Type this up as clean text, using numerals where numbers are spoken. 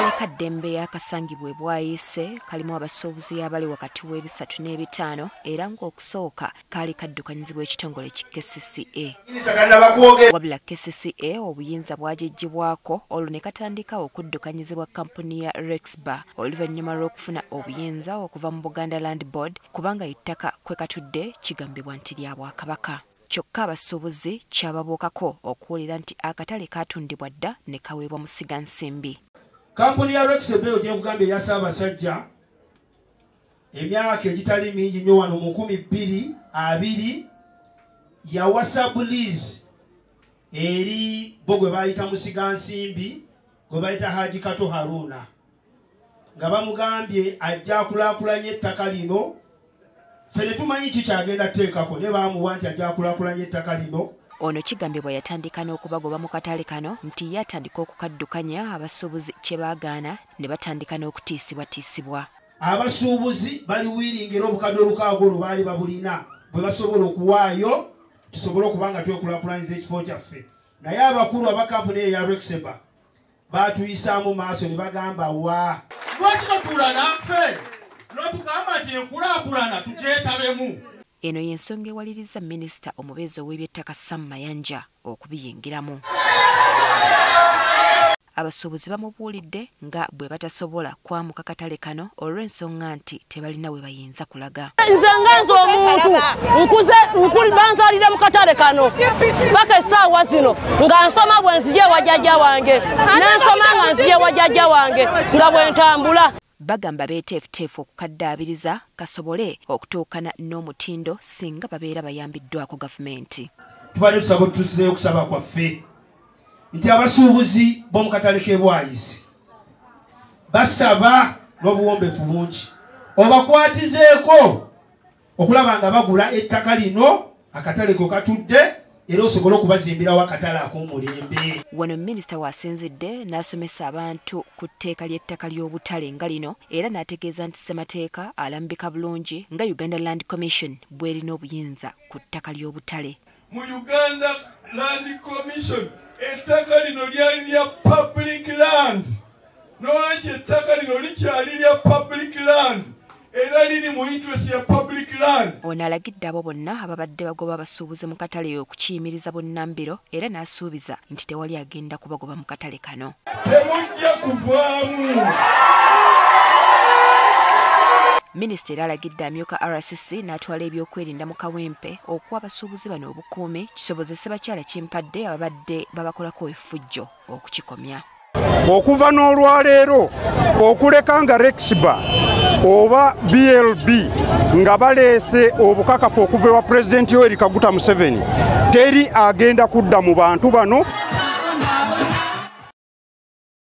Akatale ka Ddembe yakasangibwa bwayise kalimu abasuubuzi abali wakati w'ebisatu n'ebitaano era ng'okusooka kaali kaddukanyizibwa ekitongole ki KCCA. Wabula KCCA obuyinza bwagejjibwako olwo ne katandika okuddukanyizibwa kampuni ya Rexbar oluvannyuma lw'okufuna obuyinza okuva mu Buganda Land Board kubanga ettaka kwe katudde kigambibwa nti lya Bwakabaka. Kyokka abasuubuzi kyababuukako okuwulira nti akatale kaatundibwa dda ne kaweebwa musigansimbi. Kampuni ya Rexbar ogye kugambye ya Ssaabasajja emyaka egitali mingi nnyo wano mu 2020 yawasa bulizi eri bo gwe bayita musigansimbi gwe bayita Haji Kato Haruna nga bamugambye ajja akulaakulanya ettaka lino. Fene tumanyi ki kyagenda teekako ne baamuwa nti ajja akulaakulanya ettaka lino. Ono kigambibwa yatandika n'okubagoba mu katale kano nti yatandika okukaddukanya abasuubuzi kye baagaana ne batandika n'okutiisibwatiisibwa. Abasuubuzi bali wiringera obukadde olukaago olwo baali babulina bwe basobola okuwaayo tusobole okuba nga twekulaakulanyiza ekifo kyaffe. Naye abakulu aba kampuni eya Rexbar baatuyisaamu maaso ne bagamba wa lwaki totuula naffe n'otugamba nti enkulaakulana tugyettabemu. Eno y'ensonga ewaliriza Minisita omubeezi ow'ebyettaka Sam Mayanja okubiyingiramu. Abasuubuzi bamubuulidde nga bwe batasobola kwamuka katale kano olw'ensonga nti tebalina we bayinza kulaga. Nze nganze omuntu nkuli banzalire mu katale kano paka essaawa zino nga nsoma bwe nzije wa jjajja wange n'ensoma nga nzije wa jjajja wange nga bwe ntambula. Bagamba beeteefuteefu okukaddaabiriza kasobole okutuukana n'omutindo singa babeera bayambiddwako gavumenti. Tubadde tusaba otutuusizeeyo okusaba kwaffe nti abasuubuzi b'omu katale k'e Bwayise basaba n'obuwombeefu bungi obakwatizeeko okulaba nga bagula ettaka lino akatale ko katudde era osobole okubazimbirawo akatale ak'omulembe. Wano Minisita w'asinzidde n'asomesa abantu ku tteeka ly'ettaka ly'obutale nga lino era n'ategeeza nti ssemateeka alambika bulungi nga Uganda Land Commission bw'erina obuyinza ku ttaka ly'obutale. Mu Uganda Land Commission ettaka lino lyali lya public land n'olwekyo ettaka lino likyali lya public land era liri mu interest ya public land. Ono alagidde abo bonna ababadde bagoba abasuubuzi mu katale okukiyimiriza bunnambiro era n'asuubiza nti tewali agenda kubagoba mu katale kano. Temujja kuvaamu. Minisita era alagidde amyuka RCC n'atwala ebyokwerinda mu kawempe okuwa abasuubuzi bano obukuumi kisobozese bakyala kimpadde ababadde babakolako effujjo okukikomya. Okuva n'olwaleero okuleka nga Rexbar oba BLB nga baleese obukakafu okuva ewa Pulezidenti Yoweri Kaguta Museveni teri agenda kudda mu bantu bano.